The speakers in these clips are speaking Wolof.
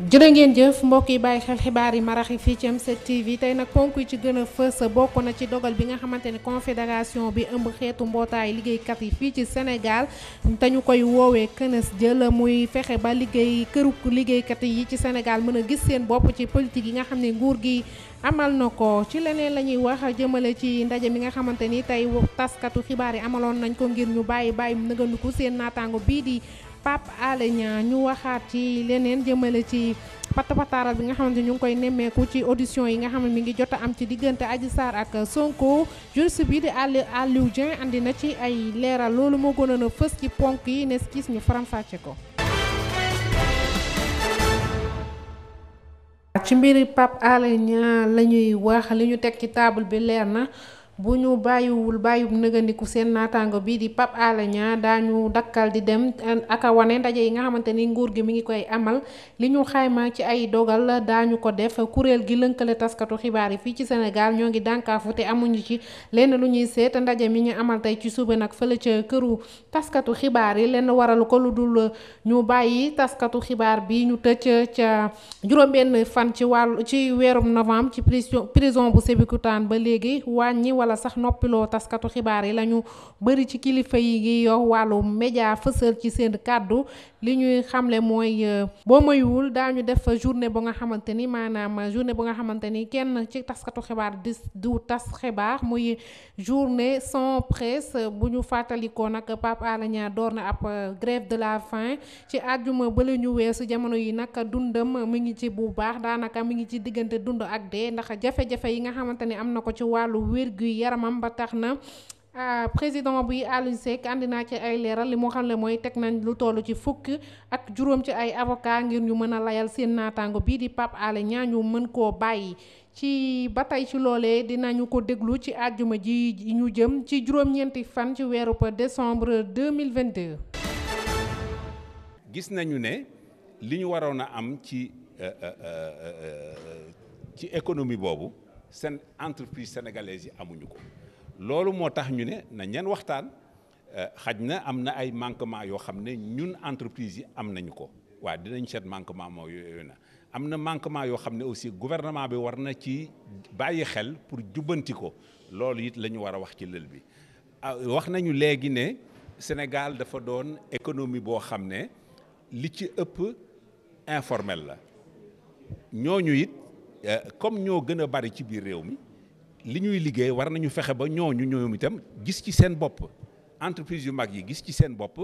jërë ngeen jëf mbokk yi bàyyi xel xibaar yi maraxi fii ci M7 TV tey nag ponk yi ci gën a fës bokk na ci dogal bi nga xamante ni confédération bi ëmb xeetu mbootaay liggéeykat yi fii ci Sénégal te ñu koy woowee kënës jël muy fexe ba këru liggéeykat yi ci Sénégal mën a gis seen bopp ci politique yi nga xam ne nguur gi amal na ko. ci leneen la ñuy wax jëmale ci ndaje mi nga xamante ni tey taskatu xibaar yi amaloon nañ ko ngir ñu bàyyi nëgandiku seen naataango bii di Pape Alé Niang. ñu waxaat ci leneen jëmale ci patapataaral bi nga xamante ñu ngi koy nemmeeku ci audition yi nga xam ne mi ngi jot a am ci diggante Adji Sarr ak Sonko. juriste bi di Aliou Dieng andi na ci ay leeral loolu moo gënoon a fës ci ponk yi nes gis ñu faram-fàcce ko. ci mbiri Pape Alé Niang la ñuy wax li ñu teg ci table bi leer na. bu ñu bàyyiwul nëgandiku seen naataango bii di Pape Alé Niang daañu dakkal di dem ak a wane ndaje yi nga xamante ni nguur gi mi ngi koy amal li ñu xayma ci ay dogal daañu ko def. kuréel gi lënkale taskatu xibaar yi fii ci Sénégal ñoo ngi dànkaafu te amuñu ci lenn lu ñuy seet ndaje mi ñu amal tey ci suba nag fële ca këru taskatu xibaar yi lenn waralu ko lu dul ñu bàyyi taskatu xibaar bi ñu tëj ca juróom-benn fan ci weerum novembre ci prison bu Sébikotane ba léegi wàññi wala sax noppiloo taskatu xibaar yi lañu bëri ci kilifa yi ngi yow wàllu média fësal ci seen kàddu li ñuy xamle mooy boo moywul daañu def journée ba nga xamante ni maanaam journée ba nga xamante ni kenn ci taskatu xibaar du tas xibaar muy journée sans presse. bu ñu fàttalikoo nag Pape Alé Niang door na ab grève de la faim ci àjjuma ba la ñu weesu jamono yi nag dundam mi ngi ci bu baax daanaka mi ngi ci diggante dund ak dee ndax jafe-jafe yi nga xamante ni am na ko ci wàllu wér-gu-yaramam ba tax na président bi Aliou Seck andi naa ci ay leeral li moo xam ne mooy teg nañ lu toll ci fukk ak juróom ci ay avocat ngir ñu mën a layal seen naataango bii di Pape Alé Niang ñu mën koo bàyyi. ci ba tey ci loolee dinañu ko déglu ci àjjuma ji ñu jëm ci juróom-ñeenti fan ci weeru décembre 2022. gis nañu ne li ñu waroon a am ci économie boobu seen entreprise sénégalaise yi amuñu ko. loolu moo tax ñu ne nañ leen waxtaan xaj na am na ay manquement yoo xam ne ñun entreprise yi am nañu ko waaw dinañ seet manquement moo yooyu na am na manquement yoo xam ne aussi gouvernement bi war na ci bàyyi xel pour jubbanti ko loolu it la ñu war a wax ci lël bi. wax nañu léegi ne Sénégal dafa doon économie boo xam ne li ci ëpp informel la ñooñu it comme ñoo gën a bari ci biir réew mi. li ñuy liggéey war nañu fexe ba ñoom itam gis ci seen bopp entreprise yu mag yi gis ci seen bopp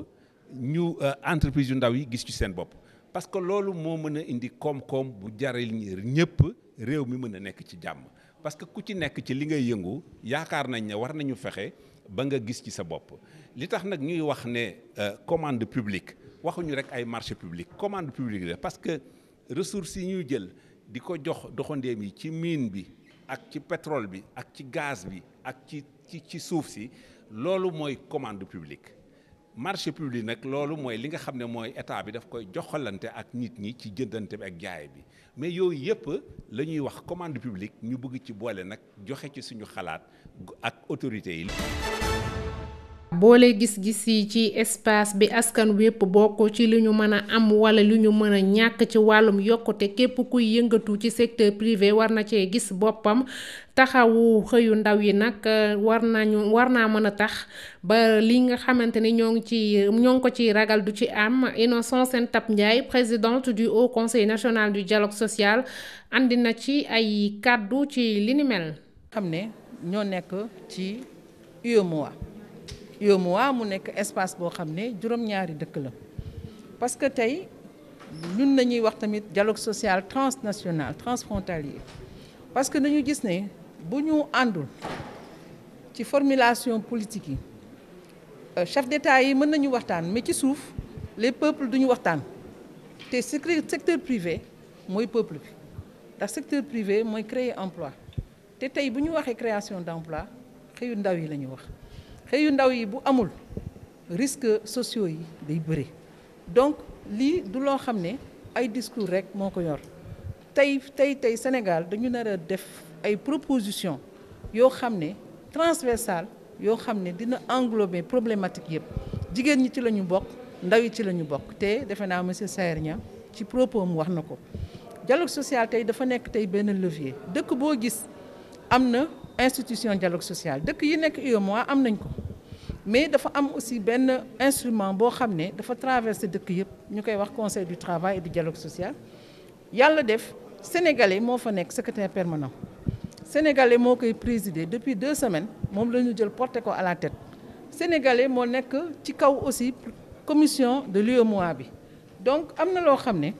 ñu entreprise yu ndaw yi gis ci seen bopp parce que loolu moo mën a indi koom-koom bu jariñ ñëpp réew mi mën a nekk ci jàmm parce que ku ci nekk ci li ngay yëngu yaakaar nañ ne war nañu fexe ba nga gis ci sa bopp. li tax nag ñuy wax ne commande publique waxuñu rek ay marché public commande publique la parce que ressources yi ñuy jël di ko jox doxandéem yi ci mine bi ak ci pétrole bi ak ci gaz bi ak ci suuf si loolu mooy commande publique. marché public nag loolu mooy li nga xam ne mooy état bi daf koy joxalante ak nit ñi ci jëndante bi ak jaay bi mais yooyu yëpp la ñuy wax commande publique ñu bëgg ci boole nag joxe ci suñu xalaat ak autorités yi. boole gis-gis yi ci espace bi askan wépp bokk ci li ñu mën a am wala li ñu mën a ñàkk ci wàllum yokkute képp kuy yëngatu ci secteur privé war na cee gis boppam. taxawu xëyu ndaw yi nag war naa mën a tax ba li nga xamante ni ñoo ngi ko ci ragal du ci am. Innocence Ntap Ndiaye présidente du Haut Conseil national du dialogue social andi na ci ay kàddu ci li ni mel. xam ne ñoo nekk ci UEMOA mu nekk espace boo xam ne juróom-ñaari dëkk la parce que tey ñun nañuy wax tamit dialogue social transnational transfrontalier parce que nañu gis ne bu ñu àndul ci formulation politique yi chef d'État yi mën nañu waxtaan mais ci suuf les peuples duñu waxtaan te secteur privé mooy peuple bi ndax secteur privé mooy créer emploi te tey bu ñu waxee création d'emploi xëyu ndaw yi la ñu wax xëyu ndaw yi bu amul risques sociaux yi day bëri donc lii du loo xam ne ay discours rek moo ko yor tey Sénégal dañu nar a def ay propositions yoo xam ne transversales yoo xam ne dina englober problématique yëpp jigéen ñi ci la ñu bokk ndaw yi ci la ñu bokk te defe naa monsieur Saër Niang ci propos mu wax na ko dialogue social tey dafa nekk tey benn levier dëkk boo gis am na institution dialogue social dëkk yi nekk UEMOA am nañ ko mais dafa am aussi benn instrument boo xam ne dafa traversé dëkk yëpp ñu koy wax conseil du travail et du dialogue social yàlla def sénégalais moo fa nekk secrétaire permanent sénégalais moo koy présider depuis 2 semaines moom la ñu jël porté ko à la tête sénégalais moo nekk ci kaw aussi commission de l'UEMOA bi donc am na loo xam ne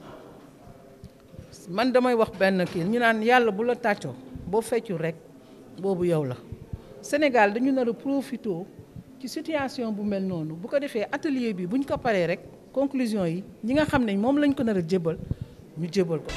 man damay wax benn kii ñu naan yàlla bu la tàccoo boo feccul rek boobu yow la Sénégal dañu nar a profité ci situation bu mel noonu bu ko defee atelier bi buñ ko paree rek conclusion yi ñi nga xam ne moom lañ ko nar a jébal ñu jébal ko.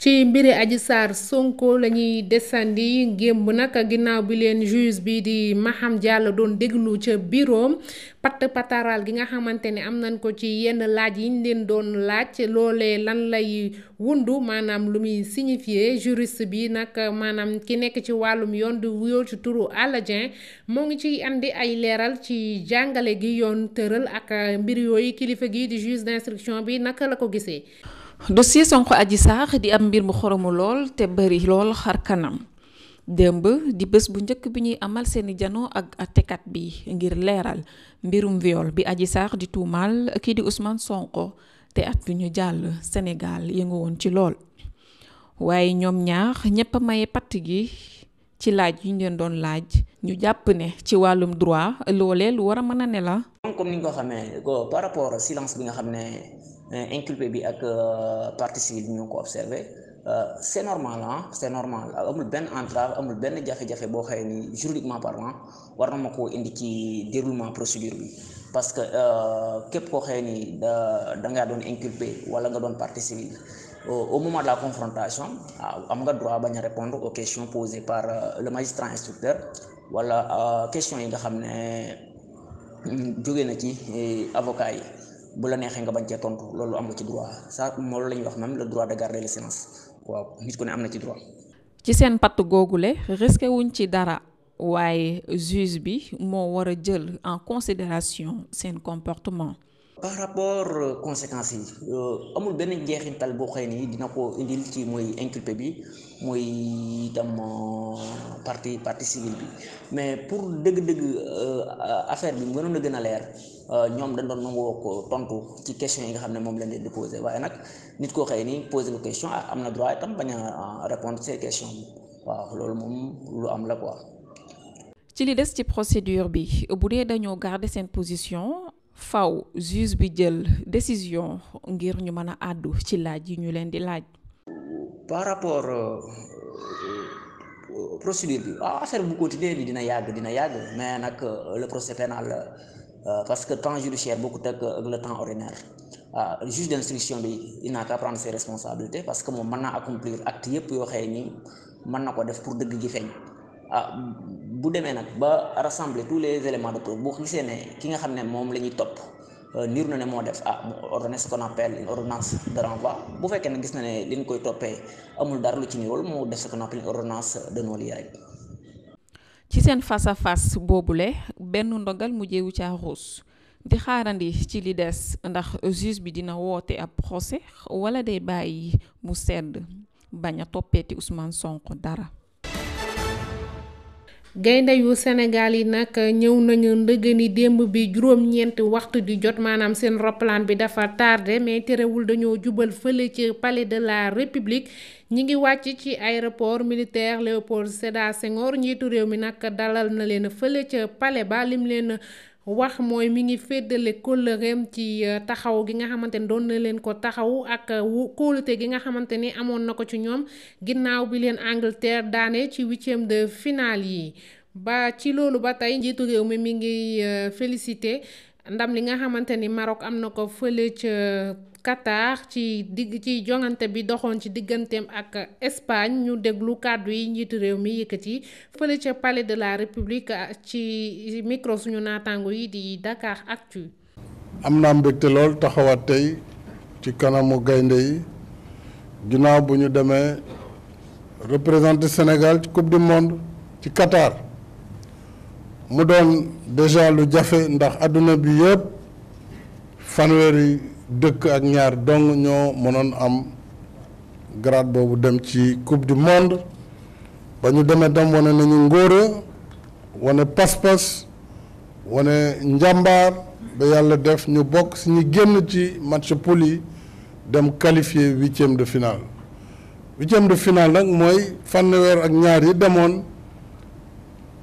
ci mbiri Adji Sarr Sonko la ñuy desandi gémb nag ginnaaw bi leen juge bi di Maham Diallo doon déglu ca bureau patt pataral gi nga xamante ne am nañ ko ci yenn laaj yi ñu leen doon laaj loolee lan lay wundu maanaam lu muy signifier juriste bi nag maanaam ki nekk ci wàllum yoon di wuyoo ci turu Alla Dieng moo ngi ciy andi ay leeral ci jàngale gi yoon tëral ak mbir yooyu kilifa gi di juge d'instruction bi naka la ko gisee. dossier Sonko Adji Sarr di am mbir mu xoromu lool te bari lool xar kanam démb di bés bu njëkk bi ñuy amal seeni janoo ak àttekat bi ngir leeral mbirum viol bi Adji Sarr di tuumaal kii di Ousmane Sonko te at bi ñu jàll Sénégal yëngu woon ci lool waaye ñoom ñaar ñépp a maye patt gi ci laaj yu ñu leen doon laaj ñu jàpp ne ci wàllum droit loolee lu war a mën a ne la. comme ni nga ko xamee par rapport silence bi nga xam ne inculpé bi ak partie civile bi ñu ko observé c'est normal c'est normal amul benn entrave amul benn jafe-jafe boo xëy ni juridiquement parlant war na ma koo indi ci déroulement procédure bi parce que képp koo xëy ni da ngaa doon inculpé wala nga doon partie civile au moment de la confrontation am nga droit bañ a répondre aux questions posées par le magistrat instructeur wala questions yi nga xam ne jóge na ci avocat yi bu la neexee nga bañ cee tontu loolu am nga ci droit ça moom la ñuy wax même le droit de garder le silence waaw nit ku ne am na ci droit. ci seen patt googule risqué wuñ ci dara waaye juge bi moo war a jël en considération seen comportement. par rapport conséquences yi amul benn njeexintal boo xëy ni dina ko indil ci muy inculpé bi muy itam partie civile bi mais pour dëgg-dëgg affaire bi mënoon a gën a leer ñoom dañ doon nangoo ko tontu ci question yi nga xam ne moom lañ leen di posé waaye nag nit koo xëy ni posé ko question am na droit itam bañ a répondre ces questions bi waaw loolu moom lu am la quoi. ci li des ci procédure bi bu dee dañoo garder seen position. faw juge bi jël décision ngir ñu mën a àddu ci laaj yi ñu leen di laaj. par rapport procédure bi affaire bu continuer bi dina yàgg mais nag le procès pénal parce que temps judiciaire bokkut ak le temps ordinaire le juge d'instruction bi il n'a qu'à prendre ses responsabilités parce que moom mën naa accomplir acte yëpp yoo xëy ni mën na ko def pour dëgg gi feeñ. bu demee nag ba rassembler tous les éléments de preuve boo gisee ne ki nga xam ne moom la ñuy topp niir na ne moo def mu ordonné ce qu'on appelle une ordonnance de renvoi bu fekkee ne gis na ne li ñu koy toppee amul dara lu ci nirool moo def ce qu'on appelle une ordonnance de non-lieu rek. ci seen face à face boobule benn ndogal mujjeewu ca ruus di xaarandi ci li des ndax juge bi dina woote ab procès wala day bàyyi mu sedd bañ a toppeeti Ousmane Sonko dara. gaynde yu Sénégal yi nag ñëw nañu ndëgëni démb bi juróom-ñeenti waxtu di jot maanaam seen roplaan bi dafa tardé mais terewul dañoo jubal fële ci palais de la République ñi ngi wàcc ci aéroport militaire Léopold Sédar Senghor njiitu réew mi nag dalal na leen fële ca palais ba lim leen wax mooy mi ngi féddale kóllëreem ci taxaw gi nga xamante ni doon na leen ko taxaw ak kóolute gi nga xamante ni amoon na ko ci ñoom ginnaaw bi leen Angleterre daane ci 8e de finale yi ba ci loolu ba tey njiitu réew mi ngi félicité ndam li nga xamante ni Maroc am na ko fële ca Qatar ci jongante bi doxoon ci digganteem ak Espagne ñu déglu kàddu yi njiitu réew mi yëkkati fële ca palais de la République ci micro suñu naataango yi di Dakar Actu. am naa mbégte lool taxawaat tey ci kanamu gaynde yi ginnaaw bu ñu demee représenter Sénégal ci coupe du monde ci Qatar mu doon déjà lu jafe ndax àdduna bi yëpp fanweeri dëkk ak ñaar dong ñoo mënoon am grade boobu dem ci coupe du monde ba ñu demee dem wane nañu ngóora wane pas-pas wane njàmbaar ba yàlla def ñu bokk si ñu génn ci match poule yi dem qualifié 8e de finale 8e de finale nag mooy fanweer ak ñaar yi demoon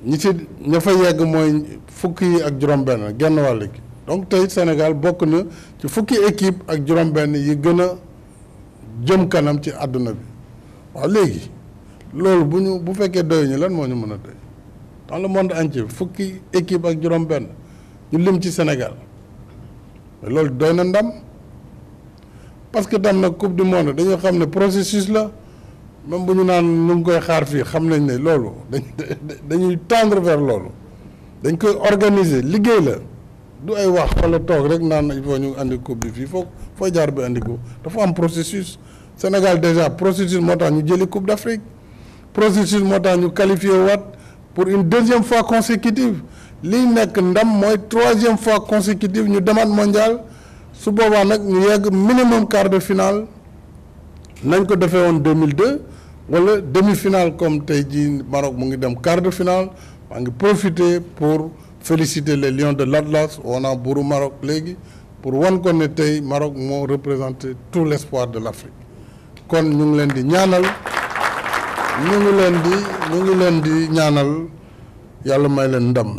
ña fa yegg mooy fukki yi ak juróom-benn genn wàll gi donc tey Sénégal bokk na ci fukki équipe ak juróom-benn yi gën a jëm kanam ci àdduna bi waaw léegi loolu bu fekkee doyuñu lan moo ñu mën a doy dans le monde entier fukki équipe ak juróom-benn ñu lim ci Sénégal mais loolu doy na ndam parce que tam nag coupe du monde dañoo xam ne processus la même bu ñu naan ñu ngi koy xaar fii xam nañ ne loolu dañuy tendre vers loolu dañ koy organiser liggéey la du ay wax wala toog rek naan il faut ñu andi coupe bi fii foo jaar bi andi ko dafa am processus Sénégal déjà processus moo tax ñu jëli coupe d'Afrique processus moo tax ñu qualifié waat pour une 2e fois consécutive lii nekk ndam mooy 3e fois consécutive ñu demaat mondial su boobaa nag ñu yegg minimum quart de finale nañ ko defee woon 2002 wala demi-finale comme tey jii Maroc mu ngi dem quart de finale maa ngi profiter pour féliciter les Lions de l'Atlas on a buuru Maroc léegi pour wan ko ne tey Maroc moo représenté tout l'espoir de l'Afrique kon ñu ngi leen di ñaanal ñu ngi leen di ñaanal yàlla may leen ndam